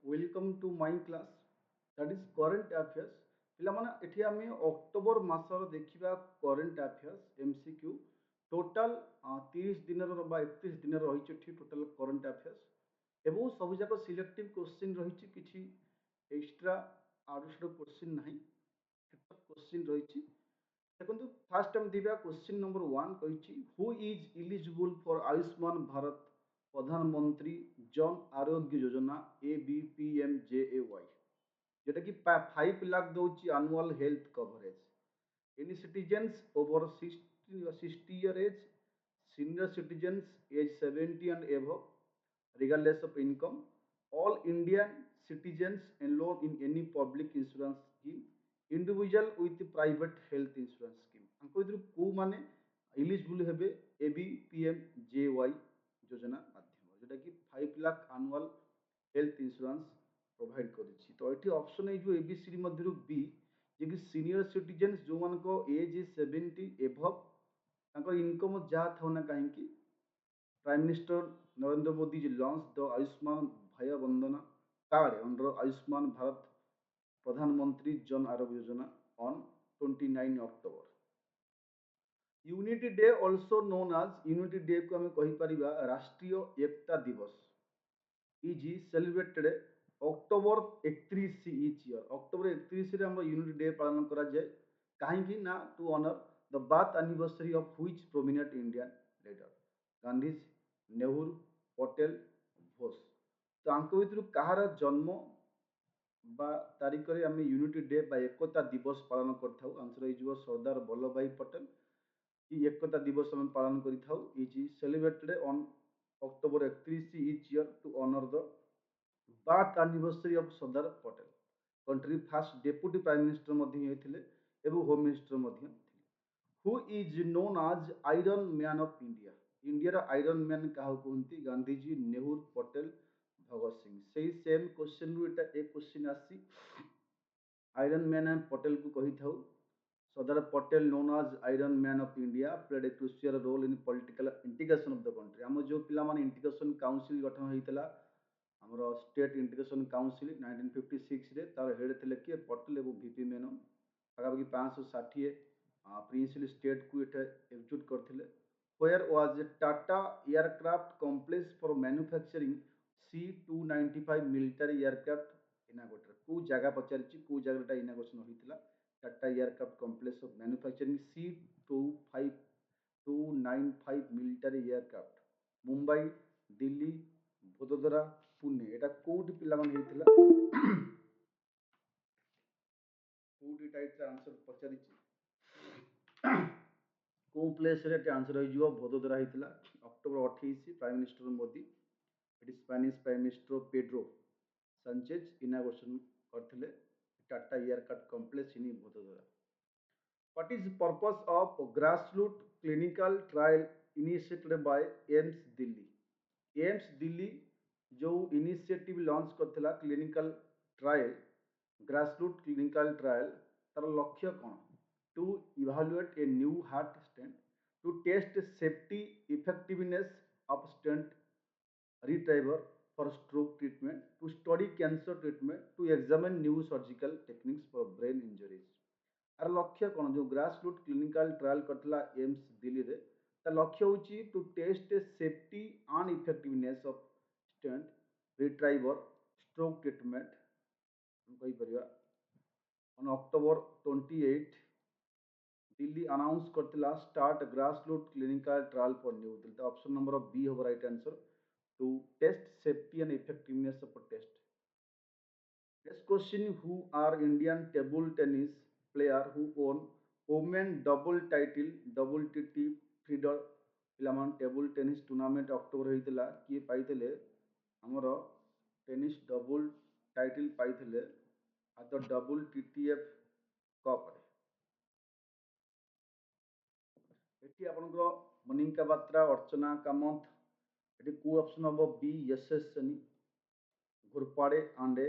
Welcome to my class that is current affairs पिलामाने एठी आमे अक्टोबर मासर देखिबा करंट अफेयर्स एमसीक्यू टोटल 30 दिनर बा 31 दिनर रहिछि एठी टोटल करंट अफेयर्स एवं सब जाक सिलेक्टिव क्वेश्चन रहिछि किछि एक्स्ट्रा आरुषर क्वेश्चन नाही क्वेश्चन रहिछि देखंतु फास्ट हम दिबा क्वेश्चन नंबर 1 कहिछि who is eligible for Ayushman Bharat प्रधानमंत्री जन आरोग्य योजना ABPMJAY যেটা কি 5 lakh দଉଛି annual health coverage any citizens over 60 year age senior citizens age 70 and above regardless of income all Indian citizens enrolled in any public insurance scheme individual with private health insurance scheme ଆଙ୍କ ଭିତରୁ କୋଉମାନେ eligible ହେବେ ABPMJY ଯୋଜନା ମାଧ୍ୟମରେ ଯୋଉଟା କି 5 ଲାख annual health insurance provide କରିଛି ତ ଏଠି ଅପସନ୍ ହେଇଯିବ ABCD ମଧ୍ୟରୁ B ଯେ କି ସିନିୟର ସିଟିଜେନ୍ସ ଯୋଉମାନଙ୍କ ଏଜ୍ 70 ଏଭବ୍ ତାଙ୍କର ଇନକମ୍ ଯାହା ଥାଉ ନା କାହିଁକି prime minister Narendra Modi ji launch the Ayushman Vay Vandana card under Ayushman Bharat प्रधानमंत्री Jan Arogya Yojana on 29 October unity day also known आज यूनिटी डे को आम कहीपर Rashtriya Ekta Diwas is celebrated October 31 each year October 31 आम यूनिटी डे पालन करा जाए कहीं ना to honour the birth anniversary of which prominent Indian leader Gandhi Nehru Patel Ghosh तो आंक भितर कहार जन्म बा तारीख रे आम यूनिटी डे बा एकता दिवस पालन करथाउ आंसर हो सरदार वल्लभ भाई पटेल कि एकता दिवस आम पालन करिथाउ is celebrated on October 31 each year to honour the birth anniversary of Sardar Patel country first deputy prime minister मध्य होइथिले एवं होम मिनिस्टर मध्य थिले who is known as iron man of India India रो आयरन मैन काहा कहंती गांधीजी नेहरू पटेल भगत सिंह सही सेम क्वेश्चन रु एटा एक क्वेश्चन आसी आयरन मैन एंड पटेल को कही थाउ Sardar Patel known as iron man of India played a crucial role in political integration of the country आम जो पिला माने इंटीग्रेशन काउंसिल गठन होइतला हमरो स्टेट इंटीग्रेशन काउंसिल 1956 रे तार हेड थिले कि पटेल एवं VP मेनन पाखापाखि 560 प्रिंसिपल स्टेट को एठे एक्जिक्यूट करथिले where was a Tata aircraft complex for manufacturing C295 military aircraft inaugurated को जगह पचारिछि को जगहटा इनागुरेशन होइतिला Tata aircraft complex of manufacturing C295 military aircraft Mumbai Delhi Vadodara Pune एटा कोउटी पिला मन हेइतिला कोउटी टाइप आंसर पचारिछि को प्लेस रे आंसर हो वडोदरा होता अक्टोबर 28 प्राइम मिनिस्टर मोदी एटी Spanish prime minister Pedro Sanchez inauguration करथिले Tata aircraft complex in Vadodara what is purpose of grassroot clinical trial initiated by AIIMS Delhi AIIMS Delhi जो इनिशिएटिव लॉन्च करथिला clinical trial grassroot clinical trial तार लक्ष्य कौन to evaluate a new heart stent to test safety effectiveness of stent retriever for stroke treatment, to study cancer treatment, to examine new surgical techniques for brain injuries. आर लक्ष्य कौन जो grass root clinical trial करथिला AIIMS Delhi रे ता लक्ष्य होची to test safety and effectiveness of stent retriever stroke treatment हम कहि परिया ऑन अक्टोबर 28 दिल्ली अनाउंस करथिला start grassroot clinical trial for New Delhi तो ऑप्शन नंबर बी होगा right answer to test safety and effectiveness of test next question who are Indian table tennis player who won women double title WTT feeder पिलामान table tennis tournament October होइतिला किए पाइथिले हमर tennis double title पाइथिले आ the WTTF cup रे एटी आपनकर मनिका बात्रा अर्चना कामत एटी को ऑप्शन हम बी यशस्विनी घोरपाड़े आंडे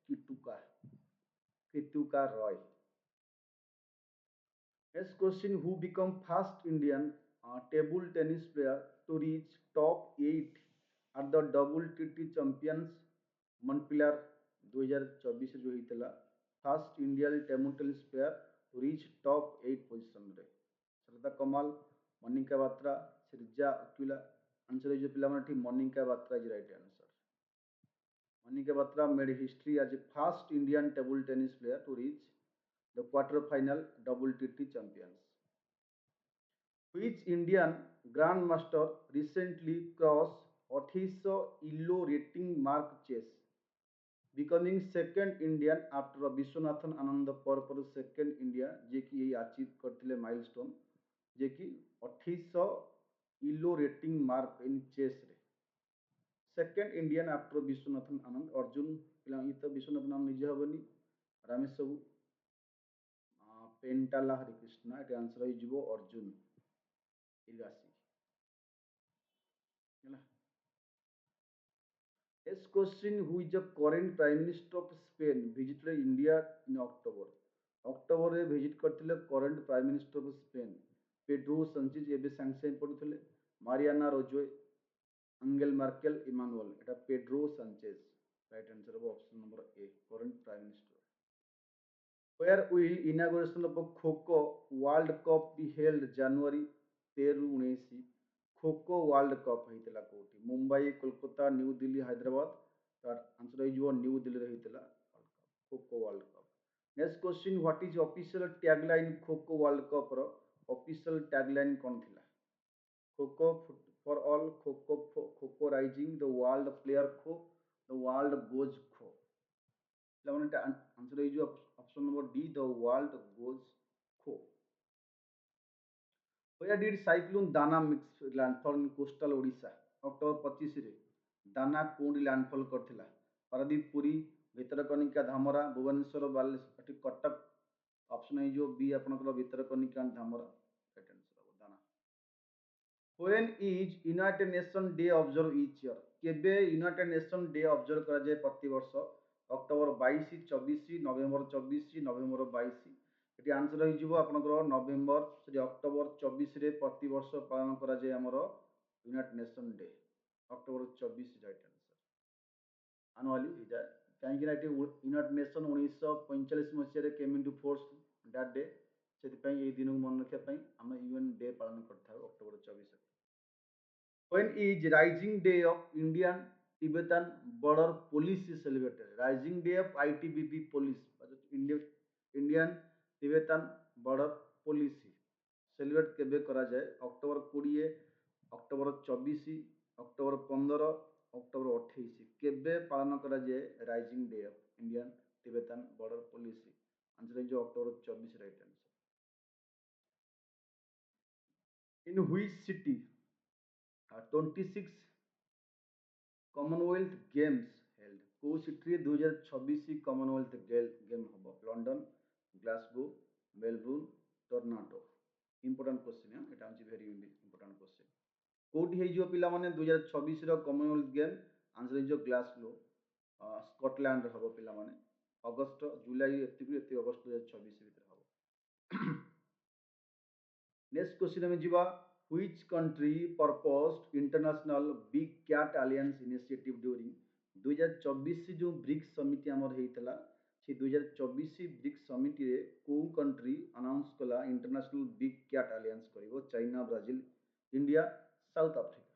किटुका किटुका रॉय next question who become first Indian table tennis player to reach top 8 at the WTT champions Montpellier 2024 जो होता first Indian table tennis player reach top 8 position रे श्रद्धा कमाल मनिका बात्रा श्रीजा अक्युला आंसर जो पिला Manika Batra is right answer Monica Batra made history as a first Indian table tennis player to reach the quarter-final WTT champions. Which Indian grandmaster recently crossed 2800 ELO rating mark chess, becoming second Indian after Vishwanathan Anand पर second India जे कि यही achieve करते milestone जे कि 2800 ELO rating mark in chess रे second Indian after Viswanathan Anand Arjun पिला तो विश्वनाथन आनंद निजे हेनी रामेश सब पेंटाला हरिकृष्ण ये आंसर हो Arjun इगासी Next question, who is the current prime minister of Spain visited India in October? October रे visit करथिले current prime minister of Spain Pedro Sanchez एबे सांगे सांगे पढ़ुथिले Mariano Rajoy Angela Merkel Emmanuel एटा पेड्रो संचेज राइट आंसर हो option number A current prime minister where will inauguration of Kho World Cup be held January 13 19 Kho world cup ହେଇଥିଲା କୋଉଠି Mumbai Kolkata New Delhi Hyderabad ତାର answer ହେଇଯିବ ନ୍ୟୁ ଦିଲ୍ଲୀରେ ହେଇଥିଲା Kho world cup next question what is official tagline Kho world cup ର official tagline କ'ଣ ଥିଲା Kho for all Kho rising the world player Kho the world goes Kho ପିଲାମାନେ ଆନ୍ସର ହେଇଯିବ option number D the world goes Kho Where did cyclone Dana mix landfall in coastal Odisha? October 25 रे Dana कोड landfall करथिला Paradip Puri Bhitarkanika Dhamra Bhubaneswar Baleshwar Cuttack option है जो B आपनकर भितरकनिका धामरा राइट आंसर हो दाना When is United Nations Day observed each year? केबे यूनाइटेड नेशन डे ऑब्जर्व करा जाए प्रति वर्ष अक्टोबर 22 24 नवेम्बर 24 नवेम्बर 22 एटी आंसर हो आपनकर नवेम्बर सॉरी अक्टोबर 24 रे प्रति वर्ष पालन करा जाए हमर United nation day October 24 right answer annually हो जाए कहीं ना United nation 1945 Masih came into force that day से दिन को मन रखापी आम यूएन डे पालन करता October 24 When is Rising Day of Indian Tibetan Border Police is celebrated? Rising Day of ITBP Police, Indian Tibetan Border Police celebrate केबे करा जाए अक्टोबर 20 अक्टोबर 24 अक्टोबर 15 अक्टोबर 28 केबे पालन करा जाए rising day of Indian Tibetan border police answer है जो October 24 right answer in which city 26 Commonwealth games held को सिटी 2026 कॉमनवेल्थ गेम हम London Glasgow Melbourne Toronto important question है एटा होची वेरी इंपोर्टेंट क्वेश्चन कोठी हेजियो पिला माने 2026 रो कॉमनवेल्थ गेम आंसर हेजियो ग्लासगो स्कॉटलैंड रे हबो पिला माने अगस्त जुलाई एति अगस्त 2026 भीतर हबो नेक्स्ट क्वेश्चन में जीवा which country proposed international big cat alliance initiative during 2024 जो ब्रिक्स समिति आमर हेइतला से 2024 ब्रिक्स समिति रे को कंट्री अनाउंस कला इंटरनेशनल बिग कैट अलायंस करिवो China Brazil India South Africa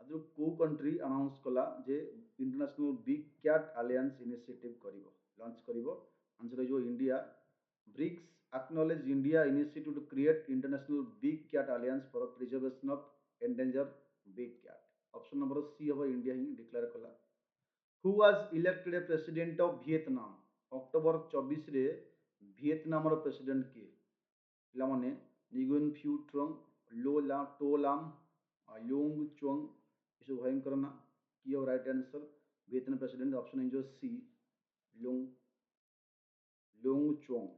आज को कंट्री अनाउंस कला जे international big cat alliance initiative करिवो लॉन्च करिवो आंसर जो India BRICS acknowledge India initiative to create international big cat alliance for preservation of endangered big cat. Option number C होगा India ही declare कला. Who was elected a president of Vietnam? October 24 रे Vietnam रो president किए पिलामाने निगुन few ट्रंग low La to लाम लोंग चोंग इस भयंकर ना कियो right answer Vietnam president option है जो सी लोंग लोंग चोंग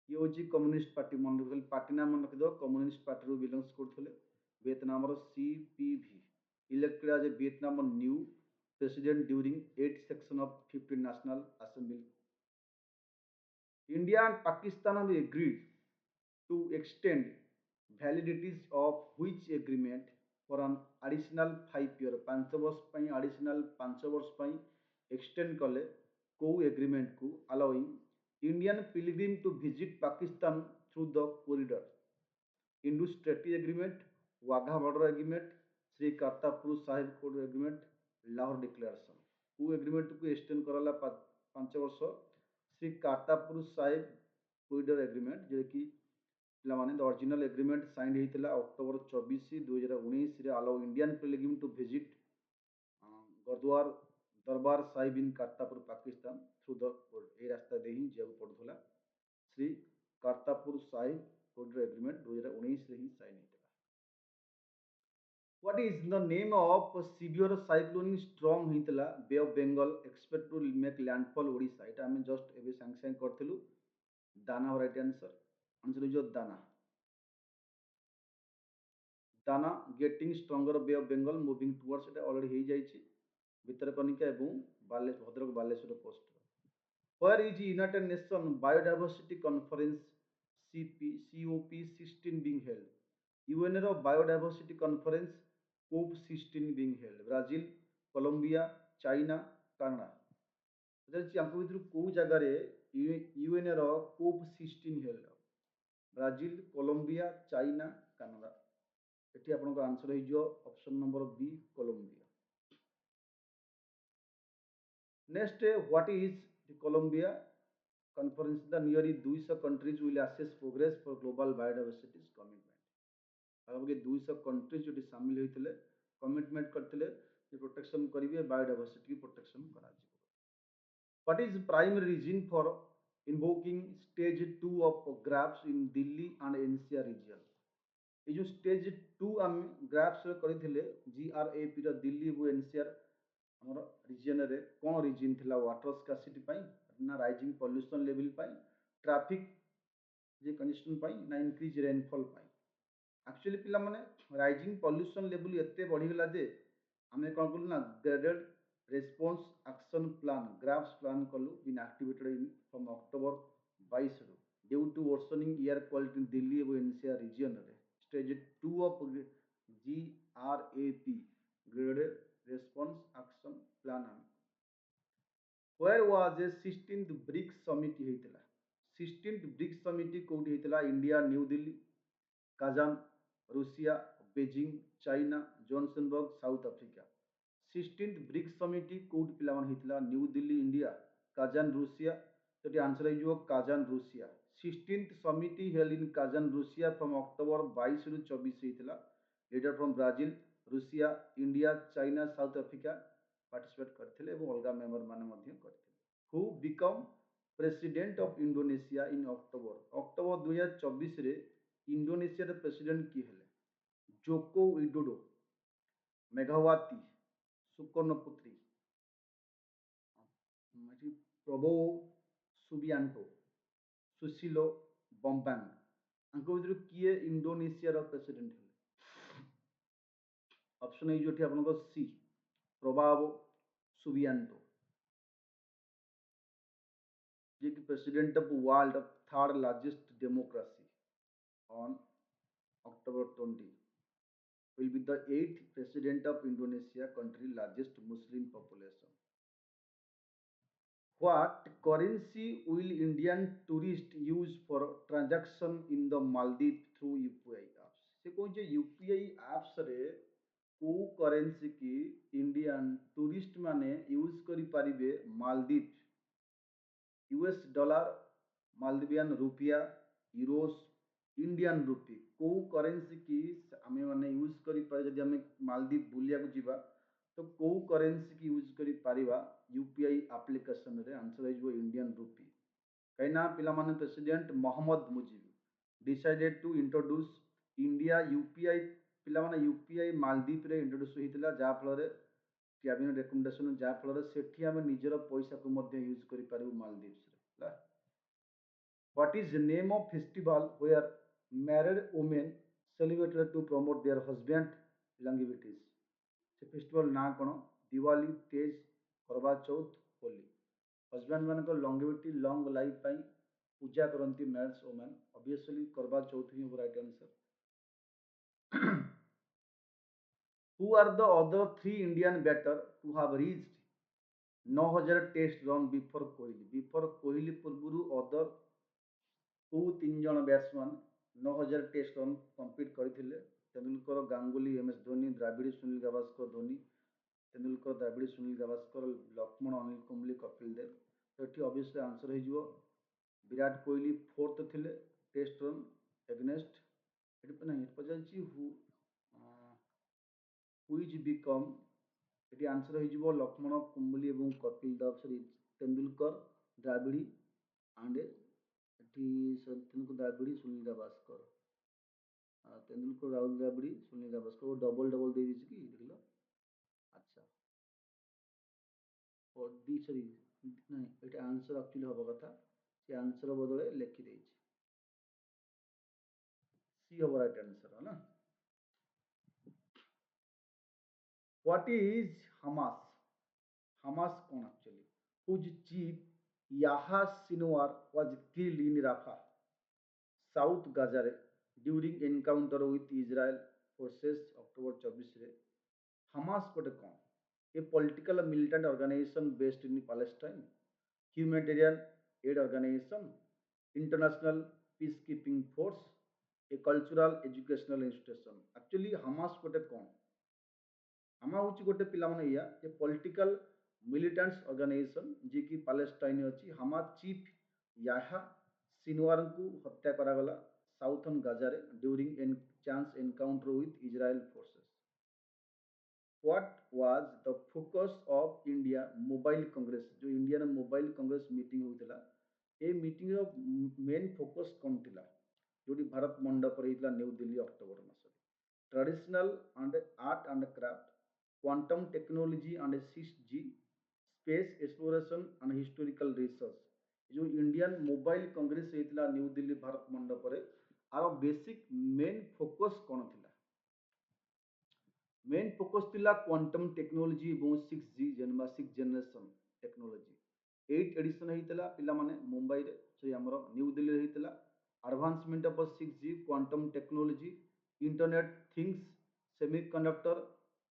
ये हूँ कम्युनिस्ट पार्टी मन रखी पार्टी नाम मन रखिद कम्युनिस्ट पार्टी रू बिलोंग्स करते Vietnam CPV elected as a Vietnam new president during 8th section of 15th national assembly India and Pakistan have agreed to extend validities of which agreement for an additional 5 year 5 वर्ष additional 5 वर्ष extend कले को agreement को allowing Indian pilgrim to visit Pakistan through the corridor Indus treaty agreement Wagah border agreement Shri Kartarpur Sahib कोड agreement Lahore declaration को agreement को extend कराला 5 वर्ष श्री करतारपुर साहिब कॉरिडोर एग्रीमेंट जो कि पिलाने द ओरिजिनल एग्रीमेंट साइन होता October 24 2019 allow Indian pilgrim to visit Gurdwara Darbar Sahib in Kartarpur Pakistan through the ये रास्ता दे ही जाक पड़ूला श्री करतारपुर साहिब कॉरिडोर एग्रीमेंट 2019 ही साइन होता What is the name of severe cyclonic storm होता bay of Bengal expect to make landfall Odisha এটা আমি जस्ट एबे सांगे सांगे करथिलु दाना right answer answer is Dana Dana getting stronger Bay of Bengal moving towards এটা ऑलरेडी हो जाइए भितरकनिका एवं Bhadrak Baleshwar coast Where is United Nations Biodiversity Conference COP16 being held? UN Biodiversity Conference COP16 being held. Brazil, Colombia, China, Canada. ଭିତରୁ କେଉଁ ଜାଗାରେ UN ର COP16 held Brazil Colombia China Canada ଏଠି ଆପଣଙ୍କ ଆନ୍ସର ହେଇଯିବ option number B Colombia next what is the Colombia conference the nearly 200 countries will assess progress for global biodiversity commitment पाखापाखि 200 countries जो सामिल होते कमिटमेंट करते प्रोटेक्शन करेंगे बायोडायवर्सिटी प्रोटेक्शन करा What is the primary reason for invoking stage 2 of graphs in Delhi and NCR region? ये जो stage 2 आम ग्राफ्स करथिले GRAP रो दिल्ली और NCR हमर रीजन रे कोन रीजन थिला वाटर स्कासिटी पई ना राइजिंग पोल्यूशन लेवल पई ट्रैफिक जे कंजेशन पई ना इंक्रीज रेनफॉल पई एक्चुअली पिला माने राइजिंग पोल्यूशन लेवल एते बढ़ी गला जे आमे कोन कलु ना graded response action plan GRAPs plan कलु been activated in from October 22 रो due to worsening air quality in Delhi और एनसीआर रीजन रे stage 2 of GRAP graded response action plan where was a 16th BRICS summit होइतला 16th BRICS summit कोठी होइतला India new Delhi Kazan Russia Beijing China Johannesburg south Africa 16th BRICS summit कोड पिलावन होइतला new Delhi India Kazan Russia तो answer हो Kazan Russia 16th summit held in Kazan Russia from October 22 रु 24 होइतला leader from Brazil Russia India China south Africa participate करथिले एवं अलगा मेंबर माने मध्य करथिले who become president of Indonesia in October 2024 रे इंडोनेशिया रे प्रेसिडेंट किए हेले जोको विडोडो मेघावाती सुकर्णपुत्री प्रभो सुबियांटो सुशीलो बम्बांग आंको भितर किए इंडोनेशिया रो प्रेसिडेंट हेले ऑप्शन ए जोठी आपनको सी प्रभाव सुबियांटो जे कि president of world of third largest democracy on October 20 will be the 8th president of Indonesia, country largest Muslim population. What currency will Indian tourists use for transaction in the Maldives through UPI apps? से कौन जे UPI apps रे को currency की Indian tourist माने use करी पारिबे Maldives US dollar Maldivian रुपया Euros Indian rupee को currency की आमे माने यूज करी पारे जदि आमे मालदीव बुलिया को जीवा तो को करेंसी की यूज करी पारिबा यूपीआई एप्लिकेशन रे आंसर हो इंडियन रुपी कहिना पिला माने president Mohammad Mujib decided to introduce India UPI पिला माने यूपीआई मालदीव रे इंट्रोड्यूस होइतिला जा फल रे कैबिनेट रिकमेंडेशन जा फल रे सेठी आमे निजर पैसा को मध्य यूज करी पारिबो मालदीव रे ला What is the name of festival where married women celebrated to promote their husband longevities? से फेस्टिवल ना कौन दिवाली तेज करवा चौथ होली हजबैंड मान लंगेविटी लंग लाइफ पाई पूजा करती मैरिड्स वोमेन ऑब्वियसली करवा चौथ ही right answer Who are the other three Indian batter to have reached 9000 test run before Kohli? Before Kohli पूर्व other कौ तीन जन बैट्समैन 9000 टेस्ट रन कंप्लीट करते? Tendulkar, Ganguly, M S Dhoni, Dravida, Sunil Gavaskar, Dhoni, Tendulkar, Dravida, Sunil Gavaskar, Lakshman, Anil Kumble, Kapil Dev. तो ये ऑब्वियसली आंसर हो विराट कोहली फोर्थ थे टेस्ट रन एगनेस्ट नहीं पचार हुईज बिकम ये आंसर हो लक्ष्मण, कुंबली और कपिल देव सरी तेंदुलकर, द्राविड़ एंड तेंदुलकर, द्राविड़, सुनील गावस्कर, तेंदुलकर, राहुल द्राविड़, सुनील गावस्कर वो डबल डबल दे दीजिए कि देख लो। अच्छा और डी सरी नहीं ये आंसर एक्चुअली हवा कथा से आंसर बदले लिखी देछि सी हवा राइट आंसर है ना। What is Hamas? हमास कौन actually? Whose chief Yahya Sinwar was killed in Rafah south Gaza रे during encounter with Israel forces October 24 रे। हमास गोटे कौन? A political militant organisation based in Palestine, humanitarian aid organisation, international peace keeping force, a cultural educational institution. Actually Hamas गोटे कौन? हामा हूँ गोटे पिला माने या जे पॉलिटिकल मिलिटेंट्स ऑर्गेनाइजेशन जी की पैलेस्टाइन अच्छी। हामा चीफ याहा सिनवार को हत्या करागला साउथर्न गाजा रे during an chance encounter with Israel forces. What was the focus of India mobile Congress? जो इंडियन मोबाइल कांग्रेस मीटिंग होता ये मीटिंग रो मेन फोकस कौन थिला? जोटी भारत मंडप होता New Delhi October mass. Traditional and art and craft, quantum technology and 6G, space exploration and historical research. जो Indian mobile Congress होता New Delhi Bharat मंडप आर बेसिक मेन फोकस कौन थिला? मेन फोकस थिला क्वांटम टेक्नोलॉजी और 6G जेनबा 6 जनरेशन टेक्नोलॉजी। 8 एडिशन होता पिला माने मुंबई रे सॉरी हमरो न्यू दिल्ली होता। Advancement of 6G, quantum technology, internet things, semiconductor,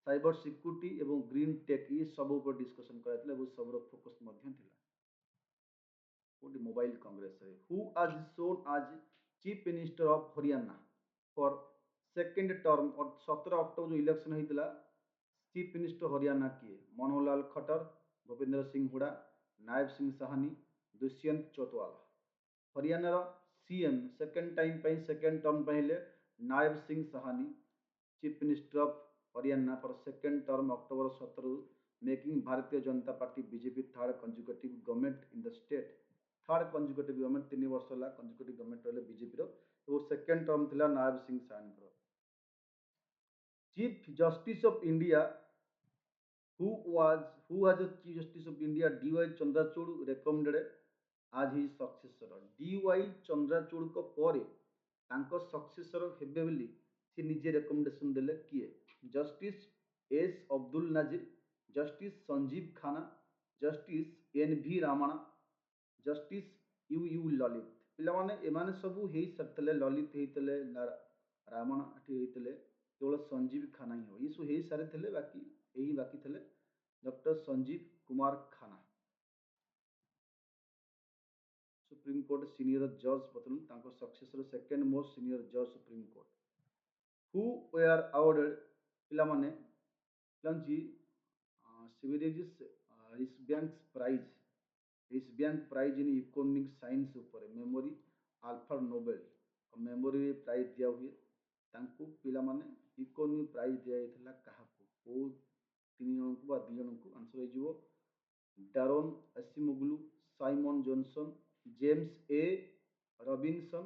cyber security एवं ग्रीन टेक ये सब ऊपर डिस्कशन कराइतले वो सब रो फोकस मध्य थिला मोबाइल कांग्रेस रे। हु आज शोन आज chief minister of Haryana for second term और 17 अक्टोबर जो इलेक्शन होता चीफ मिनिस्टर हरियाणा किए? Manohar Lal Khattar, Bhupendra Singh Hooda, Nayab Singh Sahni, Dushyant Chautala. Haryana CM second time second term पहले Nayab Singh Sahni chief minister of Haryana for second term October 17 making Bharatiya Janata party BJP third consecutive government in the state. Third consecutive government 3 वर्ष है consecutive government रहे BJP row second term थिला Nayab Singh Sahni. Chief justice of India who was who was the chief justice of India DY Chandrachud recommended as his successor? DY Chandrachud को परे तांको successor हेबे बोली से निजे रेकमेंडेशन देले किए? Justice S Abdul Nazeer, justice Sanjiv Khanna, justice N Ramana, justice U Lalit. पिला माने एमाने सबू हेई सरतले ललित हेतले रामाणा हेतले केवल संजीव खाना ही हो ये सब हेई सारे थे बाकी यही बाकी थे डॉक्टर संजीव कुमार खाना। सुप्रीम कोर्ट सीनियर जज बतल सक्सेसर सेकेंड मोस्ट सीनियर जज supreme court. Who were awarded पिला माने लंची Sveriges Riksbank's prize Riksbank prize in economic science ऊपर memory Alfred Nobel memory prize दिया हुए तांको पिला माने इकोनॉमी प्राइज दिया जायतिला काहाको को तीन जन को बा दी जन को आंसर हो Daron Acemoglu, Simon Johnson, James A Robinson.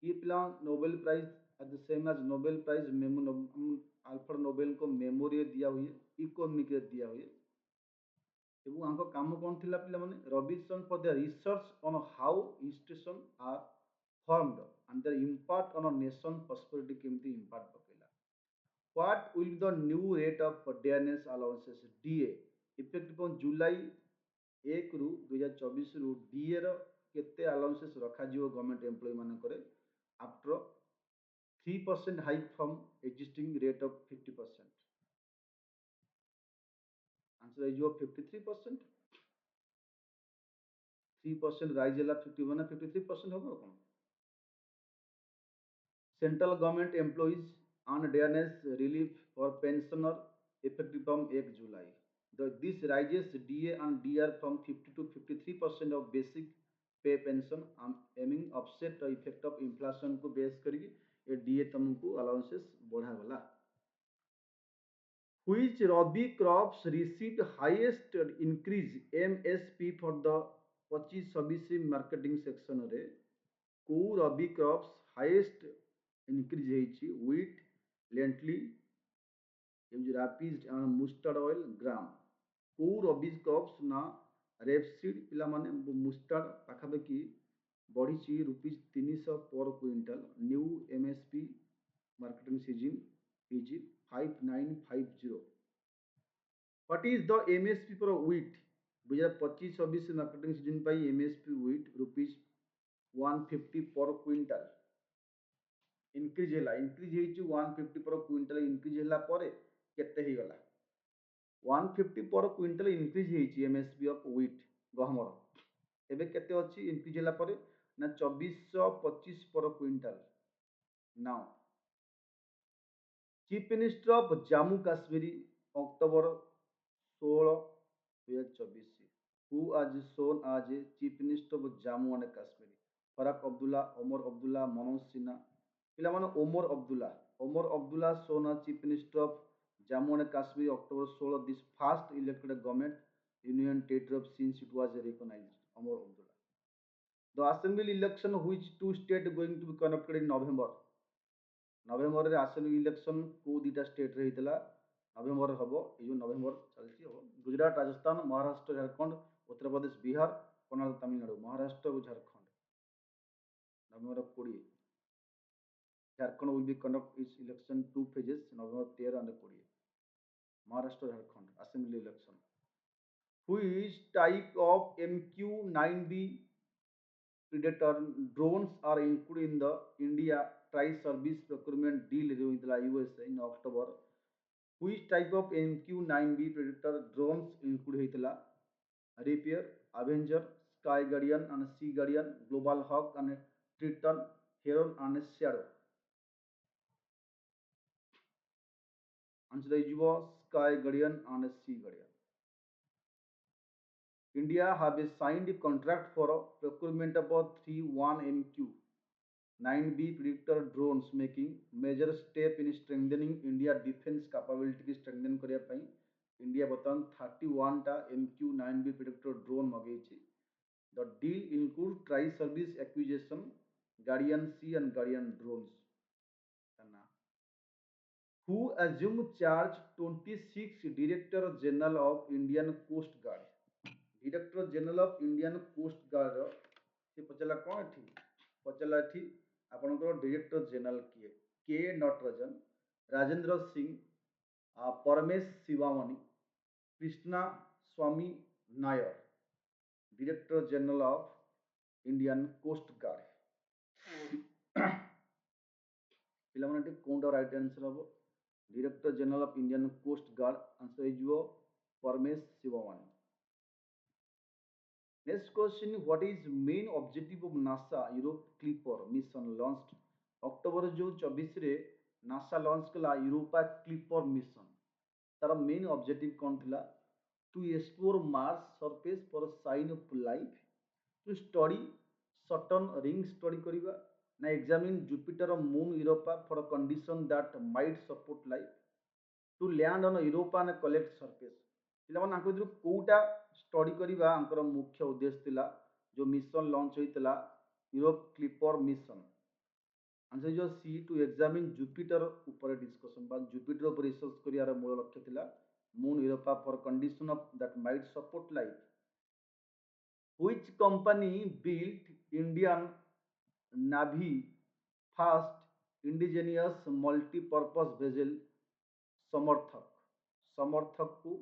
ये पिला Nobel prize at the same age Nobel prize Alfred Nobel को मेमोरी दिया हुए इकोनॉमिक दिया हुए ଏବଂ ଆଙ୍କ କାମ କ'ଣ ଥିଲା ପିଲାମାନେ? Robinson for the research on how institution are formed and the impact on nation prosperity କେମିତି ଇମ୍ପାକ୍ଟ ପକେଇଲା। What will the new rate of dearness allowances DA effect on July 1 ରୁ 2024 ରୁ DA ର କେତେ ଆଲାଉନ୍ସେସ୍ ରଖାଯିବ ଗଭର୍ଣ୍ଣମେଣ୍ଟ ଏମ୍ପ୍ଲୟି ମାନଙ୍କରେ after 3% hike from existing rate of 50%। Answer हो 53%। 3% rise है 51 53% हम कौन central government employees on dearness relief for pensioner effective from 1 July. This raises DA and DR from 50 to 53% of basic pay pension aiming offset the effect of inflation को base करिए ये DA तुमको allowances बढ़ा वाला which rabi crops received highest increase MSP for the 25-26 marketing section रे को रबी crops highest increase ହେଇଛି wheat lentil rapeseed and mustard oil gram को रबी क्रॉप्स ना रेपसीड पिला माने mustard पाखापाखि बढ़ी रुपीज 300 पर quintal new MSP marketing season is 5950 what is the MSP for wheat 2025-26 marketing season pi MSP wheat rupees 150 पर quintal increase है increase हो 150 पर क्विंटल इनक्रीज है केते ही गला 150 पर क्विंटल इनक्रीज हो एमएसपी ऑफ व्हीट गहमर एबे केते अछि इनक्रीज होला परे ना 2425 पर quintal now chief minister of Jammu Kashmir October 16 2024 who आज shown as chief minister of Jammu and Kashmir Farooq Abdullah Omar Abdullah Manoj Sinha पिलाମାନେ Omar Abdullah shown as chief minister of Jammu and Kashmir October 16 this first elected government union territory of since it was recognized Omar Abdullah. The assembly election which two state going to be conducted in November. November assembly election को दीटा state रे हितला नवेम्बर हबो ए जो नवेम्बर चलची हबो गुजरात राजस्थान महाराष्ट्र झारखंड उत्तर प्रदेश बिहार कर्नाटक तमिलनाडु महाराष्ट्र और झारखंड नवेम्बर 20 Jharkhand will be conduct its election two phases November 13 and 20 Maharashtra Jharkhand assembly election which type of MQ-9B predator drones are included in the India tri-service procurement deal with the USA in October which type of MQ-9B predator drones include hitla Rapier Avenger Sky Guardian and Sea Guardian Global Hawk and Triton Heron and Shadow answer is Sky Guardian and Sea Guardian India have signed a contract for procurement of a 31MQ 9B predictor drones making major step in strengthening India defense capability की strengthen करिया पई India बर्तमान 31 टा MQ-9B predictor drone मगेइछि The deal include tri-service acquisition Guardian C and Guardian drones who assumed charge 26 Director General of Indian Coast Guard Director General of Indian Coast Guard से पचला कौन थी पचला थी आपनकर डायरेक्टर जनरल किए K Natarajan Rajendra Singh Paramesh Sivamani Krishna Swami Nair director general of Indian coast guard पिलामाने कोनटा right answer हबो director general of Indian coast guard answer is Paramesh Sivamani Next question, what is main objective of NASA Europe Clipper mission launched October जो 24 रे NASA launch कला Europa Clipper mission तार main objective कौन थिला to explore Mars surface for sign of life to study Saturn ring study करिवा ना examine Jupiter और moon Europa for condition that might support life to land on Europa and collect surface पिलाମାନେ ଆଙ୍କ ଭିତରୁ କୋଉଟା study କରିବା ଆଙ୍କର ମୁଖ୍ୟ ଉଦ୍ଦେଶ୍ୟ ଥିଲା जो मिशन लॉन्च होता यूरोप क्लिपर मिशन आंसर जो सी टू एग्जामिन जुपिटर ऊपर डिस्कशन बा जुपिटर ऊपर रिसर्च करियार मूल लक्ष्य थिला moon Europa for condition of that might support life which company built Indian navy fast indigenous multipurpose vessel Samarthak Samarthak को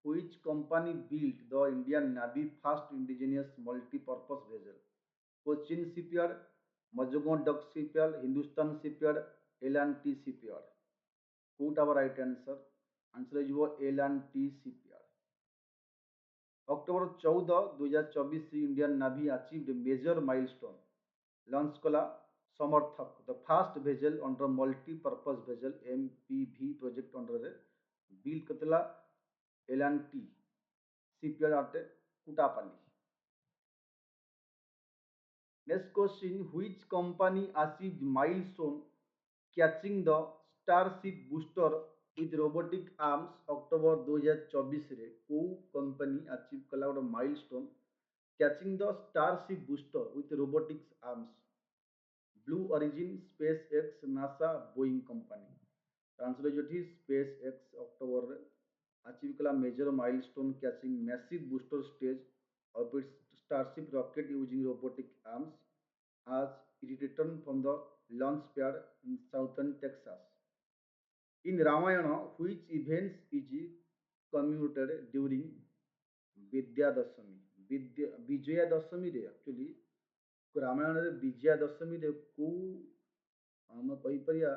which company built the Indian Navy first indigenous multi-purpose vessel? Cochin Shipyard, Mazagon Dock Shipyard, Hindustan Shipyard, L&T Shipyard. Put our right answer. Answer is L&T Shipyard. October 14 2024 Indian navy achieved major milestone launch କଲା Samarthak the fast vessel under multipurpose vessel MPV project ଅଣ୍ଡରରେ build କରିଥିଲା L&T ଶିପୟାର୍ଡ ଅଟେ କୁଟାପାଲି। Next question, which company achieved milestone catching the Starship booster with robotic arms October 2024 रे को company achieve कला गोटे milestone catching the Starship booster with robotics arms Blue Origin SpaceX NASA Boeing company translate SpaceX October रे achieve कला major milestone catching massive booster stage of its Starship rocket using robotic arms as it returned from the launch pad in southern Texas. In Ramayana, which events is commemorated during Vidya Dasami? Vijaya Dasami रे actually Ramayan रे विजया दशमी रे को हम कहि परिया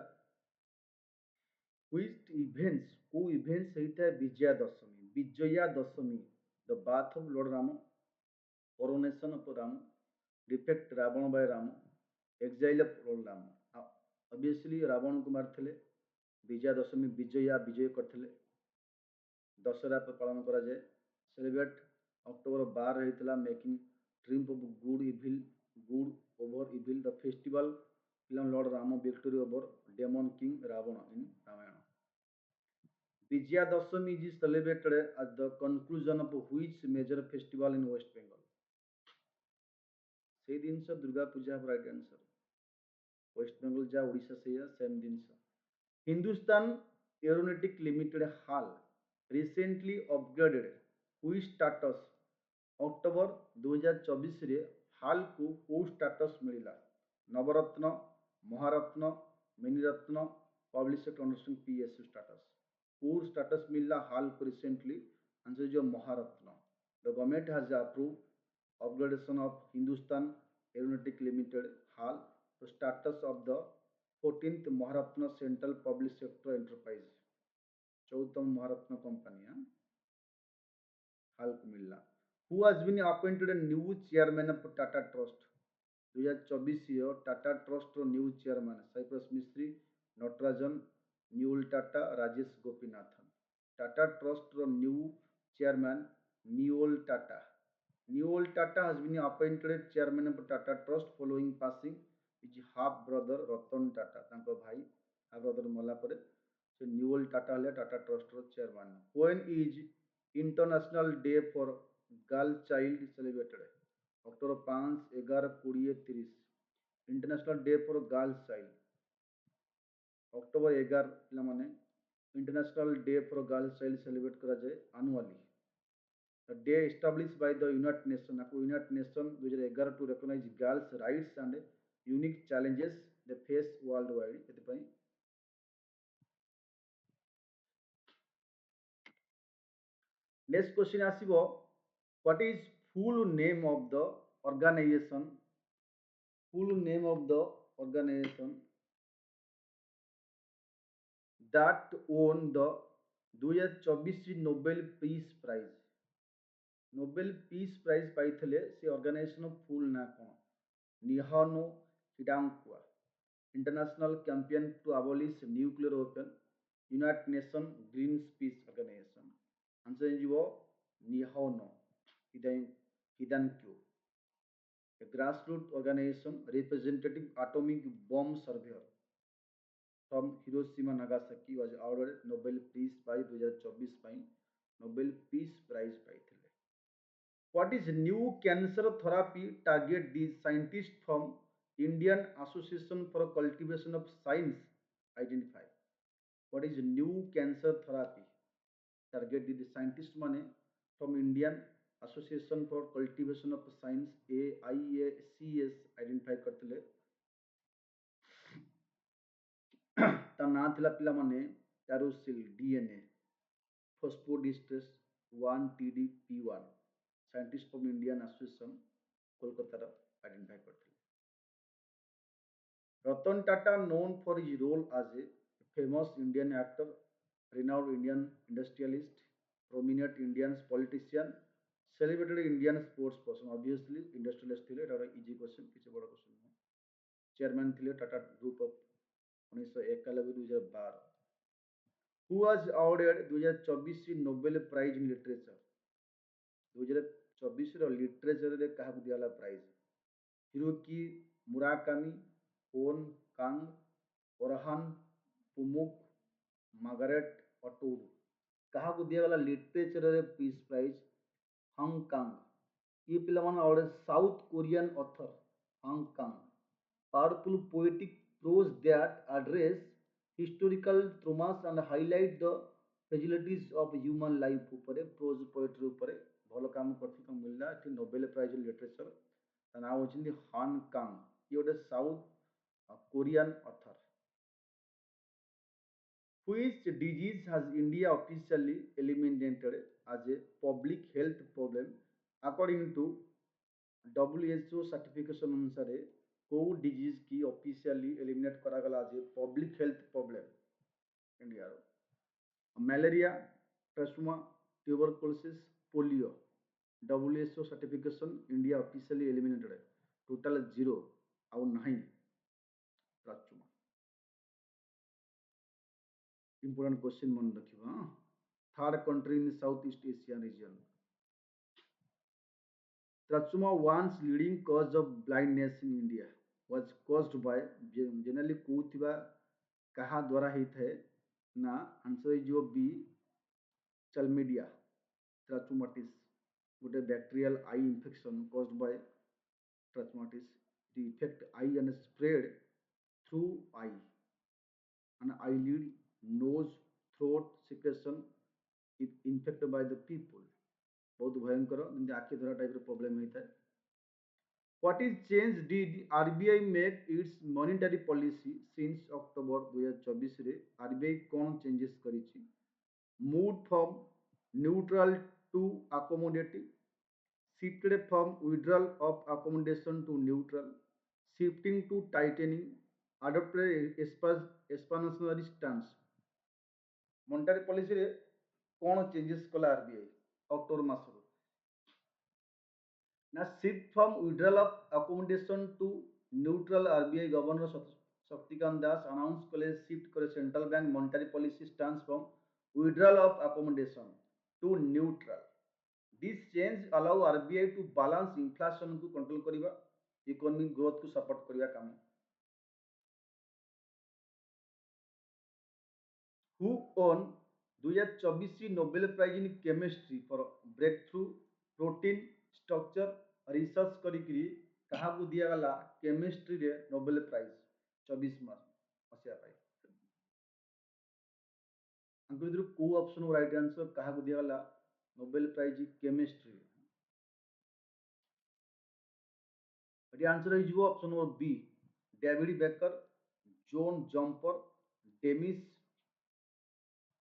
which events को events होता है Vijaya Dashami the birth of Lord Rama, coronation of Rama, defeat Ravana by Rama, exile of Lord Rama. Obviously Ravan को मारथिले विजया दशमी विजय करथिले दशहरा पालन करा जाए सेलिब्रेट अक्टोबर 12 होता making triumph of good over evil the festival film Lord Ram victory over demon king Ravan in Ramayan Vijaya Dashami is celebrated at the conclusion of which major festival in West Bengal से दिन Durga Puja right answer West Bengal जा ओडिशा से same दिन Hindustan aeronautic limited HAL recently upgraded हुई status October 2024 रे HAL को को status मिला Navratna Maharatna Miniratna public sector understand PSU status को स्टाटस मिला हाल को रिसेंटली आंसर जो Maharatna the government has approve upgradation of Hindustan aeronautic limited HAL the status of the 14th Maharatna central public sector enterprise 14th Maharatna company HAL को मिलला who has been appointed new chairman of Tata trust 2024 Tata trust new chairman Cyrus Mistry Natarajan Noel Tata Rajesh Gopinathan Tata trust new chairman Noel Tata has been appointed chairman of Tata Trust following passing his half brother Ratan Tata तांको भाई half brother मला परे से न्यूल टाटा हले Tata trust रो chairman when is international day for girl child celebrated October 5 11 20 30 international day for girl child October 11 पिला माने international day for girl child celebrate करा जाए annually the day established by the united nation आपको united nation 2011 to recognise girls rights and unique challenges they face world wide एतपई next question आसीबो what is full name of the organization full name of the organization that won the 2024 Nobel peace prize Nobel peace prize पाइथिले से organisation full ना कोन Nihon Hidankyo international champion to abolish nuclear weapon united nation green peace organisation answer जीवो Nihon हिडांक्यू a grassroots organization representative atomic bomb surveyor from Hiroshima Nagasaki was awarded Nobel Peace Prize 2024 ପାଇଁ Nobel Peace Prize ପାଇଥିଲେ what is new cancer therapy target these scientists from Indian Association for Cultivation of Science identify what is new cancer therapy target these scientists माने from Indian Association for Cultivation of Science AIACS identify करथिले ତା ନାଁ ଥିଲା ପିଲାମାନେ କ୍ୟାରୋସିଲ୍ DNA ଫସ୍ଫୋଡିଷ୍ଟ୍ରେସ୍ 1TDP1 scientist from Indian association କୋଲକାତାର identify କରିଥିଲେ Ratan Tata known for his role as a famous Indian actor renowned Indian industrialist prominent Indian politician celebrated Indian sports person obviously industrialist थे एटा easy question किसी बड़ क्वेश्चन नुह chairman थे Tata group of 1991 2012 who was awarded 2024 Nobel prize in literature 2024 literature रे क्या दिया प्राइज Haruki Murakami Han Kang Orhan Pamuk Margaret Atwood क्या दिगला लिटरेचर रे पीस प्राइज हांगकांग ये पिला माने south Korean author Han Kang powerful poetic prose that address historical traumas and highlight the fragilities of human life उपरे prose poetry उपरे ଭଲ କାମ କରିଛି ତାଙ୍କୁ ମିଳିଲା ଏଠି ନୋବେଲ ପ୍ରାଇଜ ଇନ୍ ଲିଟରେଚର ତା ନାଁ ହେଉଛନ୍ତି ହାନ୍ କାଙ୍ଗ ଇଏ ଗୋଟେ south Korean author which disease has India officially eliminated as a public health problem according to WHO certification अनुसार को डिजीज की ऑफिशियली एलिमिनेट करागला जे public health problem India malaria trachoma tuberculosis polio WHO certification India officially eliminated total zero आउ नहीं ट्रासोमा important question मन रखिबा third country in south east Asia region Trachoma, once leading cause of blindness in India, was caused by generally कौथिबा कहा द्वारा ही थे ना answer is जो बी चलमीडिया ट्राचोमाटिस गोटे bacterial eye infection caused by ट्राचोमाटिस the effect eye and spread through eye and eyelid nose throat secretion if infected by the people बहुत भयंकर जमी आखि धरा टाइप प्रोब्लेम होता है What is change did RBI make its monetary policy since October 2024 रे RBI कौन changes करिछि moved from neutral to accommodative shifted from withdrawal of accommodation to neutral shifting to tightening adopted expansionary stance monetary policy रे कौन changes कला RBI October मासरू ना shift from withdrawal of accommodation to neutral RBI Governor Shaktikant Das announced कले shift करे Central Bank monetary policy stance from withdrawal of accommodation to neutral. This change allow RBI to balance inflation को control करिबा economic growth को support करिबा काम who won 2024 Nobel Prize in Chemistry for breakthrough protein structure research करिकरी कहा को दिया गला chemistry रे नोबेल प्राइज 24 मार्च मसिया पाई अंक विद्रु को ऑप्शन राइट आंसर कहा को दिया गला नोबेल प्राइज केमिस्ट्री एटी आंसर इज वो option number B David Baker John Jumper Demis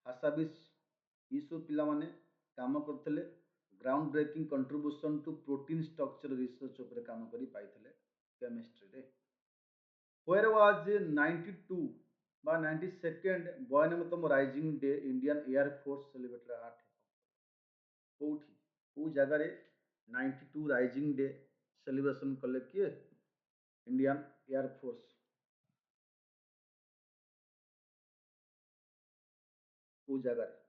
Hassabis ये सब पिला माने काम करथिले ground breaking contribution to protein structure research ऊपर काम करी पाइथिले केमिस्ट्री रे where was 92 by 92nd बयानवेतम raising day Indian air force celebrated आठ कोठी को जगह रे 92 राइजिंग डे सेलिब्रेशन कले किए इंडियन एयर फोर्स को जगह रे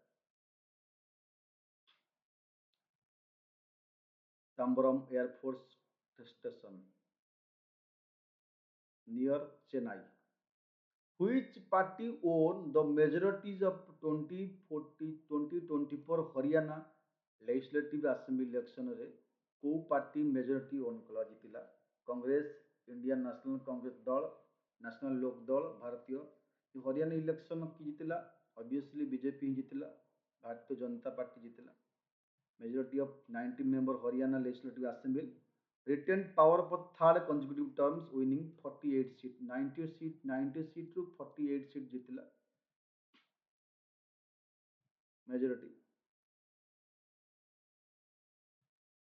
Tambaram air force station near Chennai which party won the majorities of 2040 2024 Haryana legislative assembly election रे को पार्टी मेजोरिटी ओन कला जितिला कांग्रेस इंडियन नेशनल कांग्रेस दल नेशनल लोक दल भारतीय हरियाणा इलेक्शन की जितिला obviously BJP जितिला Bharatiya Janata party जितिला majority of 90 member Haryana Legislative Assembly retained power for third consecutive terms winning 48 seat 90 seat to 48 seat जितला majority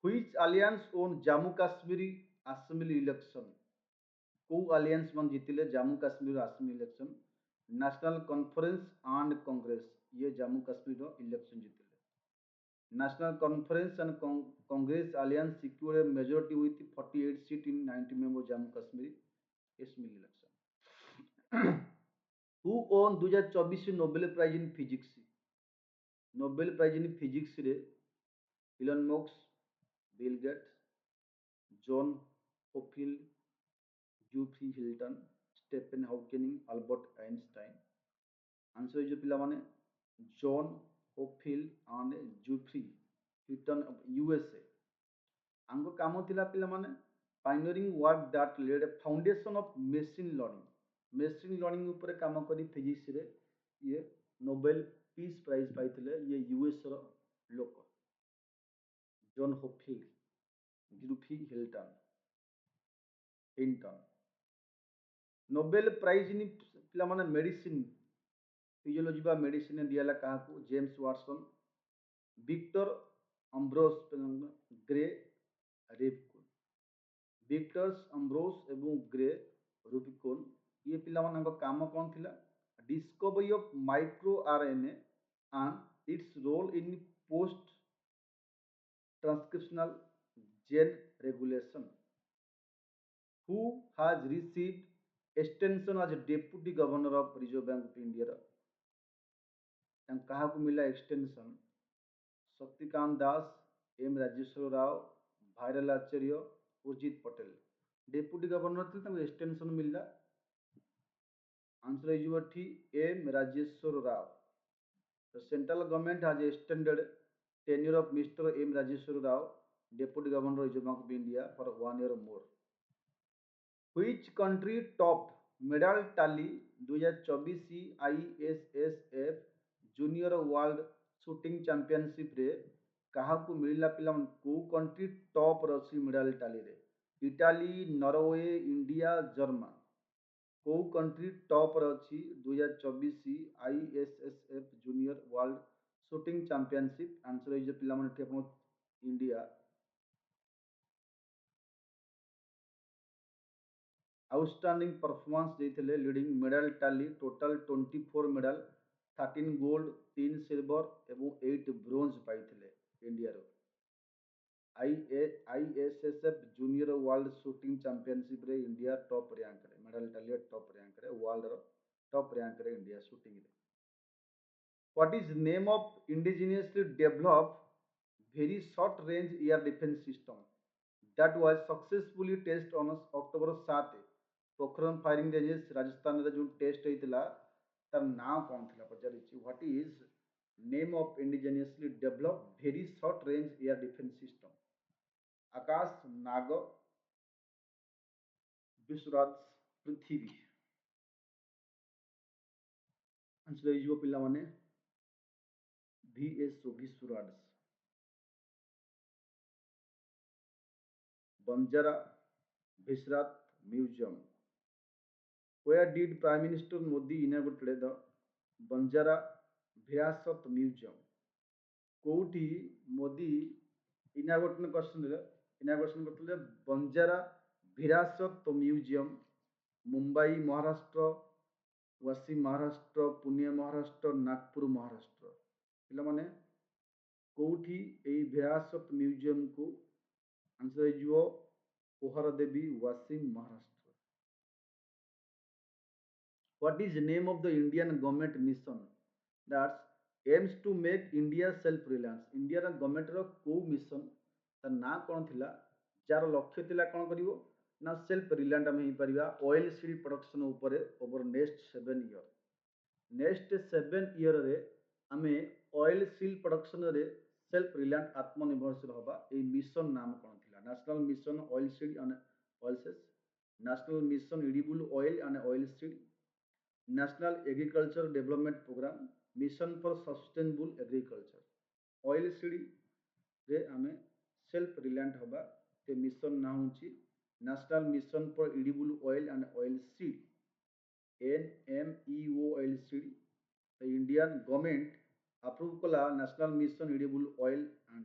which alliance won Jammu Kashmir assembly election को alliance मन जितले Jammu Kashmir assembly election national conference and Congress ये Jammu Kashmir election जीतले National Conference and Congress Alliance secured a majority with 48 seats in 90 member Jammu Kashmir Kashmir election. Who won 2024 Nobel Prize in Physics? Nobel Prize in Physics रे Elon Musk, Bill Gates, John Hopfield, Geoffrey Hinton, Stephen Hawking, Albert Einstein. Answer जो पिला माने John Hopfield and Geoffrey Hinton of USA. आंको काम थिला पिला माने pioneering work that led a foundation of machine learning. Machine learning ऊपर काम करी फिजिक्स रे ये नोबेल पीस प्राइज पाइथिले ये यूएस रो लोक John Hopfield Geoffrey Hinton. Nobel prize in पिला माने मेडिसिन फिजियोलॉजी बा मेडिसिन दियाला काहाकू James Watson, Victor Ambros Gary Ruvkun. Victor's Ambros एवं ग्रे रूबिकोन ये पिलाମାନଙ୍କ काम कौन थिला discovery of micro RNA and its role in post transcriptional gene regulation. Who has received extension as deputy governor of reserve bank of India कहा मिला extension Shaktikanta Das, M Rajeshwar Rao, Viral Acharya, Urjit Patel. Deputy governor थे extension मिलला। Answer हो M Rajeshwar Rao. The central government has extended tenure of Mr. M. Rajeshwar Rao, Deputy Governor of Reserve Bank of India, for 1 year more. Which country topped medal tally 2024 ISSF Junior World Shooting Championship रे କାହାକୁ ମିଳିଲା ପିଲାମାନେ କୋଉ country top ରେ ଅଛି medal ଟାଲିରେ? Italy, Norway, India, German. କୋଉ country top ରେ ଅଛି 2024 ISSF junior world shooting championship? Answer ହେଇଯିବ ପିଲାମାନେ ଏଠି ଆପଣ ଇଣ୍ଡିଆ। आउटस्टैंडिंग परफॉर्मेंस ଦେଇଥିଲେ leading medal tally total 24 medal 13 gold 3 silver ଏବଂ 8 ବ୍ରୋଞ୍ଜ ପାଇଥିଲେ ଇଣ୍ଡିଆରୁ। ISSF junior world shooting championship रे इंडिया टॉप रैंक रे मेडल टाली टॉप रैंक रे वर्ल्ड रो टॉप रैंक रे इंडिया शूटिंग रे। What is name of indigenously developed very short range air defense system that was successfully tested on October 7 Pokhran firing ranges Rajasthan रे जो test होइतिला तार नाम कोन थिला पचारिछि what is name of indigenously developed very short range air defense system? Akash, Nag, Vishwaraj, Prithvi. Answer हो पिला माने VSO विश्वराज। बंजारा विश्रात museum. Where did Prime Minister Modi inaugurated the Banjara Virasat Museum? कोठी मोदी इनागोरेशन करते बंजारा विरासत म्यूजियम मुंबई महाराष्ट्र, वाशिम महाराष्ट्र, पुणे महाराष्ट्र, नागपुर महाराष्ट्र। पिलामाने कोठी ए विरासत म्यूजियम को आंसर हो पोहरा देवी Washim Maharashtra. What is the name of the Indian government mission that aims to make India self-reliance? India government रो को mission तार ना कौन थिला जार लक्ष्य थिला कौन करिवो ना सेल्फ रिलायंट आम हो पारिबा ऑयल सीड प्रोडक्शन ऊपर over next 7 year. Next 7 year रे आमे ऑयल सीड प्रोडक्शन रे सेल्फ रिलायंट आत्मनिर्भरशील होबा ए मिशन नाम कौन थिला? National mission oil seed and pulses, national mission edible oil and oil seed, national agriculture development programme, mission for sustainable agriculture. Oil seed रे आमे सेल्फ रिलायंट होबा ते मिशन ना होची national mission for edible oil and oil seed NMEO oil seed. The Indian government approve कला national mission edible oil and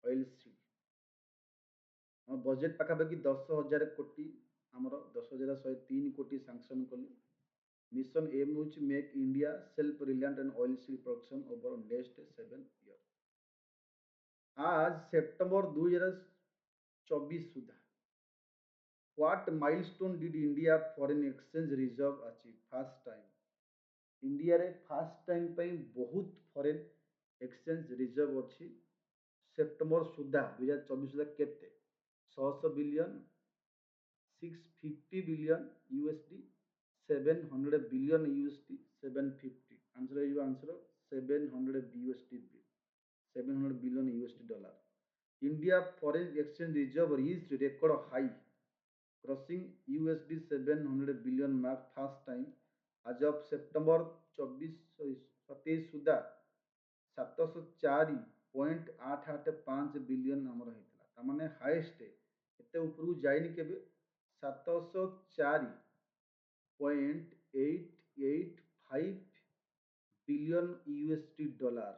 oil seed. हम budget पाखापाखि 10,000 कोटी आमर 10,103 कोटी सैंक्शन कलु। मिशन एम होची make India self reliant and oil seed production over next 7 year. आज September 2024 सुधा what milestone did India foreign exchange reserve achieve first time India रे first time पे बहुत फॉरेन एक्सचेंज रिजर्व अच्छी September सुधा 2024 सुधा केते 600 billion 650 billion USD 700 billion USD 750 answer है answer 700 USD 700 billion USD dollar India foreign exchange reserve reached record high crossing USD 700 billion mark first time as of September 24 27 सुधा 704.885 billion आमर होता तार highest एत उपरू जाइनि केबे 704.885 billion USD dollar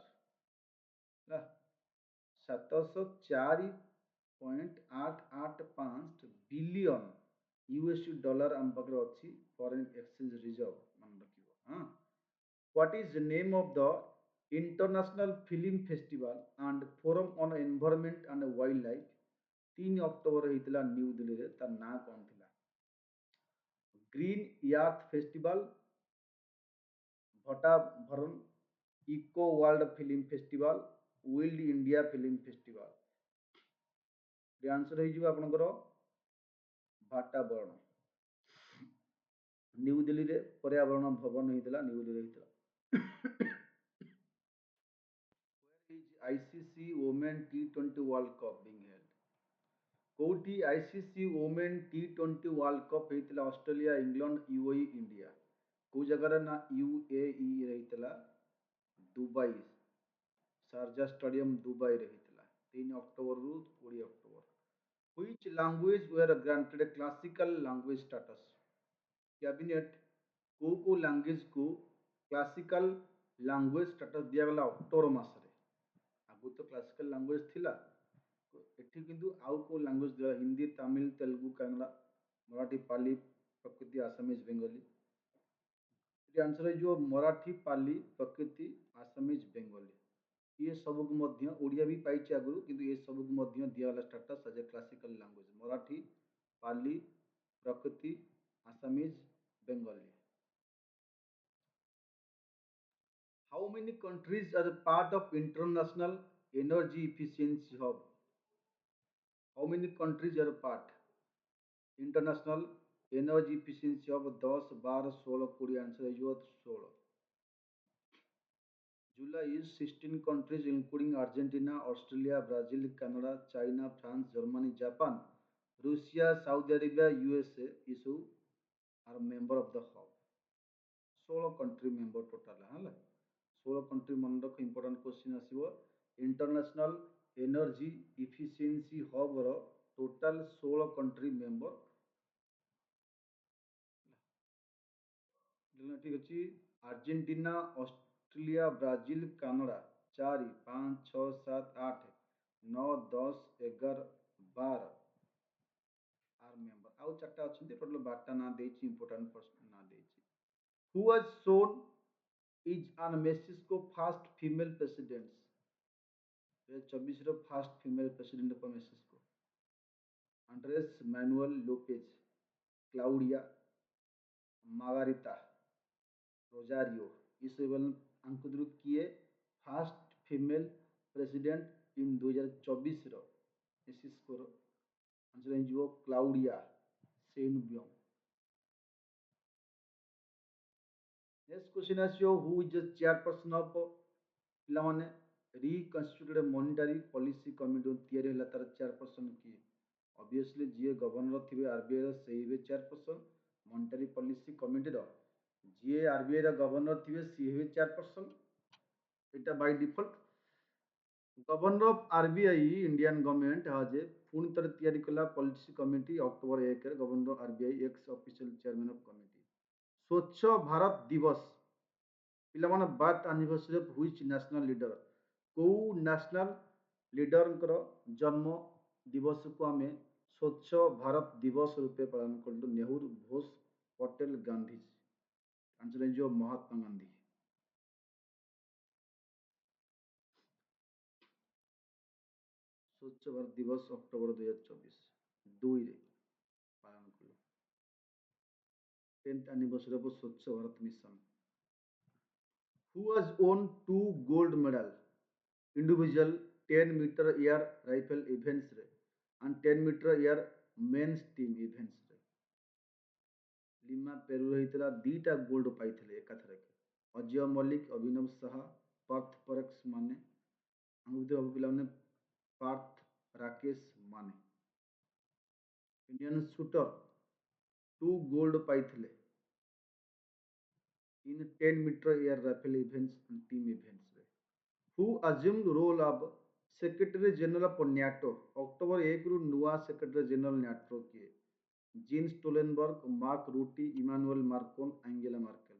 704.885 billion USD dollar आम पाखे अच्छी फॉरेन एक्सचेंज रिजर्व मन रखियो हाँ what is the name of the international film festival and forum on environment and wild life 3 October होता न्यू दिल्ली रे तार ना कौन थिला ग्रीन यार्थ फेस्टिवल भटाभरन eco world film festival wild India film festival answer हो आपंकर भाटावरण न्यू दिल्ली रे पर्यावरण भवन होता न्यू दिल्ली होता ICC women T20 world cup being held कोटी ICC women T20 world cup होता ऑस्ट्रेलिया इंग्लैंड यूएई इंडिया को जगह ना यूएई रही दुबई शारजा स्टेडियम दुबई रही 3 अक्टोबर रु 20 October Which language were granted a classical language status? Cabinet को language को क्लासिकल लैंग्वेज स्टेटस दिगला अक्टोबर मसरे आगु तो क्लासिकल लैंग्वेज थिला एठी किंतु आउ को लैंग्वेज दिला हिंदी तमिल तेलुगु कन्नड़ा मराठी पाली प्रकृति आसामीज बेंगली ये आंसर है जो मराठी पाली प्रकृति आसामीज बेंगली ये सबक मध्य ओडिया भी पाइछि आगु किंतु ये सबक मध्य दिगला status as a classical language Marathi Pali Prakrit Assamese Bengali How many countries are part of International Energy Efficiency Hub? How many countries are part? International Energy Efficiency Hub 10, 12, 16, 20 answer है जो 16. July is 16 countries including Argentina, Australia, Brazil, Canada, China, France, Germany, Japan, Russia, Saudi Arabia, USA issue are member of the hub. 16 country member total है 16 country मन रख important question आसीबो international energy efficiency hub रो total 16 country member ठीक अछि Argentina Australia Brazil Canada 4 5 6 7 8 9 10 11 12 आर member आउ चारटा अछि टोटल 12टा ना देछि इंपोर्टेंट पर्सन ना देछि who was sworn is an Mexico first female president 2024 ର first female president of Mexico Andres Manuel Lopez Claudia Margarita Rosario ये सब आंकु किए फास्ट फीमेल प्रेसिडेंट इन 2024 रो मेक्सिको रो आंसर हो क्लाउडिया सेनबियोंग नेक्स्ट क्वेश्चन आसियो who is the chairperson of पिलामाने रिकन्स्टिट्यूटेड मॉनिटरी पॉलिसी कमिटी तैयारी है तार चेयरपर्सन किए ऑब्वियसली जी गवर्नर थे आरबीआई रो से हे चेयरपर्सन मॉनिटरी पॉलिसी कमिटी रो जी आरबीआई रो गवर्नर थे सी हे चेयरपर्सन एटा by default governor of RBI Indian government has पुणी थे तैयारी कला policy committee October 1 governor RBI ex official chairman of committee Swachh Bharat Divas पिलामान birth anniversary of which national leader को नेशनल लीडर जन्म दिवस को आम स्वच्छ भारत दिवस रूपे पालन करूँ नेहरू घोष पटेल गांधी आंसर जो महात्मा गांधी ସ୍ୱଚ୍ଛ ଭାରତ ଦିବସ ଅକ୍ଟୋବର 2024 ଦୁଇରେ ପାଳନ କଲୁ। 10th anniversary of Swachh Bharat Mission. Who has won two gold medal individual 10 meter air rifle events रे and 10 meter air men's team events रे ଲିମା ପେରୁରେ ହେଇଥିଲା ଦିଟା ଗୋଲ୍ଡ ପାଇଥିଲେ ଏକାଥରକେ ଅଜୟ ମଲ୍ଲିକ ଅଭିନବ ଶାହା ପାର୍ଥ ପରକ୍ସ ମାନେ ଆମ ଭିତରେ ହବ ପିଲାମାନେ ପାର୍ଥ ରାକେଶ ମାନେ ଇଣ୍ଡିଆନ୍ ସୁଟର ଟୁ ଗୋଲ୍ଡ ପାଇଥିଲେ in 10 meter air rifle events and team events ରେ who assumed role of Secretary General of NATO October 1ରୁ ନୂଆ ସେକ୍ରେଟାରୀ ଜେନେରାଲ ନ୍ୟାଟୋ କିଏ Jens Stoltenberg Mark Rutte Emmanuel Macron Angela Merkel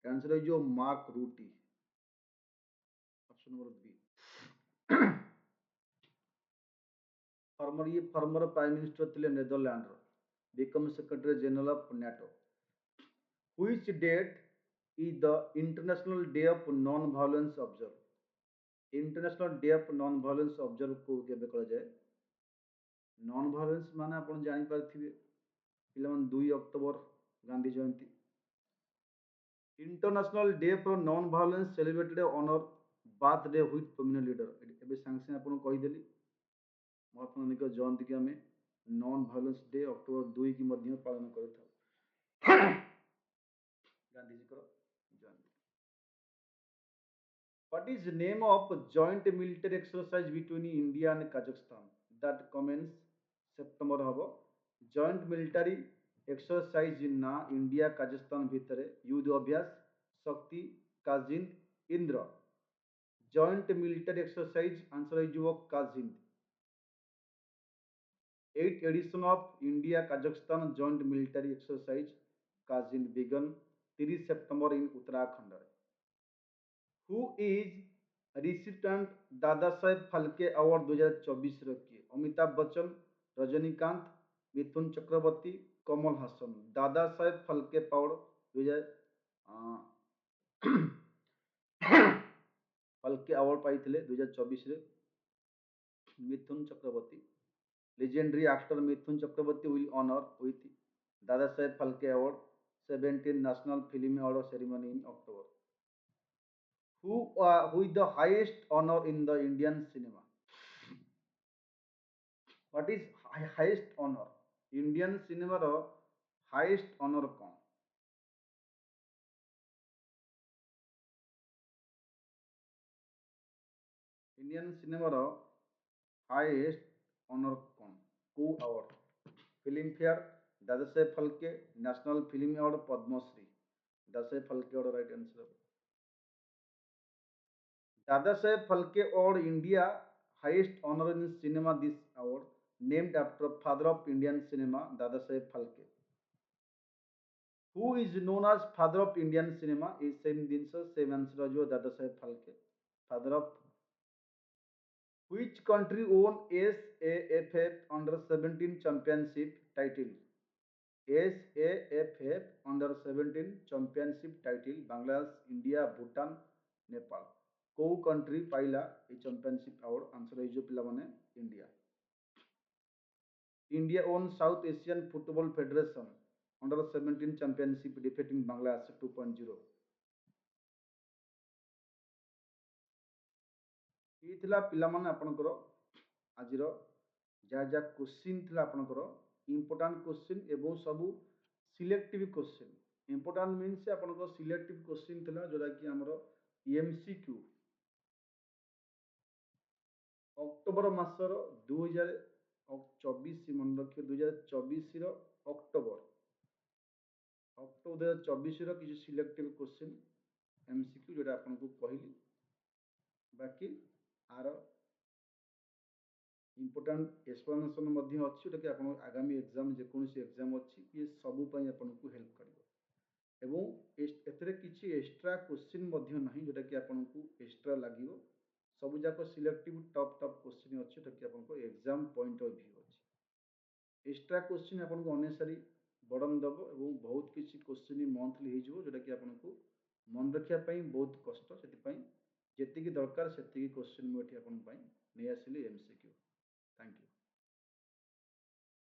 answer ହେଇଯିବ Mark Rutte option number B former prime minister ଥିଲେ ନେଦରଲ୍ୟାଣ୍ଡର become secretary general of NATO which date is the international day of non violence observed international day of non violence observe को केबे करा जाए non violence माने आपण जानि पारथिबे पिलामन 2 October Gandhi Jayanti international day for non violence celebrated honour birthday with feminine leader एबे सांगे आपण कहि देली महात्मा गांधी के जयंती के हमें नॉन वायलेंस डे अक्टोबर 2 की मध्य पालन करथाउ गांधी जी को जयंती What is the name of joint military exercise between India and Kazakhstan that commence September हब joint military exercise ना इंडिया काजाख्स्तान भितर युद्ध अभ्यास Shakti Kazind Indra joint military exercise answer हो Kazind 8th edition of India Kazakhstan joint military exercise Kazind began 30 September in Uttarakhand who is recipient Dada Saheb Phalke award 2024 किए Amitabh Bachchan Rajinikanth Mithun Chakraborty Kamal Haasan Dada Saheb Phalke award 2000 Phalke award पाई 2024 Mithun Chakraborty legendary actor Mithun Chakraborty will honor with Dada Saheb Phalke award 17 national film award ceremony in October who with the highest honor in the Indian cinema. What is highest honor? Indian cinema ର highest honor कौन? Indian cinema ର highest honor कौन? को award? Filmfare Dada Saheb Phalke national film award Padmashri Dada Saheb Phalke award right answer Dada Saheb Phalke award India highest honor in cinema this award named after father of Indian cinema दादा Saheb Phalke who is known as father of Indian cinema is same dinsa same answer jo Dada Saheb Phalke father of which country won SAFF under 17 championship title SAFF under 17 championship title Bangladesh India Bhutan Nepal को country पाइला ए championship award answer है जो पिला माने India India won South Asian Football Federation under 17 championship defeating Bangladesh 2.0 ये थिला पिला माने आपनकर आजिर जा जा क्वेश्चन थिला आपनकर इंपोर्टेंट क्वेश्चन एवं सब सिलेक्टिव क्वेश्चन इंपोर्टेंट मीन्स आपनकर सिलेक्टिव क्वेश्चन थिला जोरा कि हमर एमसीक्यू अक्टोबर मासर 2024 मन रखियो 2024 रो अक्टोबर 2024 रो किसी सिलेक्टिव क्वेश्चन एमसीक्यू जोटा आपनको कहली बाकी आर इंपोर्टेंट एक्सप्लेनेशन अच्छी जोटा कि आप आगामी एग्जाम जेकोसी एग्जाम अच्छी ये सबू आपको हेल्प कर एवं एथिरे किसी एक्स्ट्रा क्वेश्चन ना जोटा कि आपको एक्स्ट्रा लगे सब जाक सिलेक्टिव टप टप क्वेश्चन अच्छी जोटा कि आपको एग्जाम पॉइंट ऑफ व्यू अच्छी एक्स्ट्रा क्वेश्चन आपको अनेसारी बर्डन दब और बहुत किसी क्वेश्चन मंथली हो जोटा कि आपको मन रखापी बहुत कष्ट से जी दरकार से क्वेश्चन मुझे नहीं आसली एमसीक्यू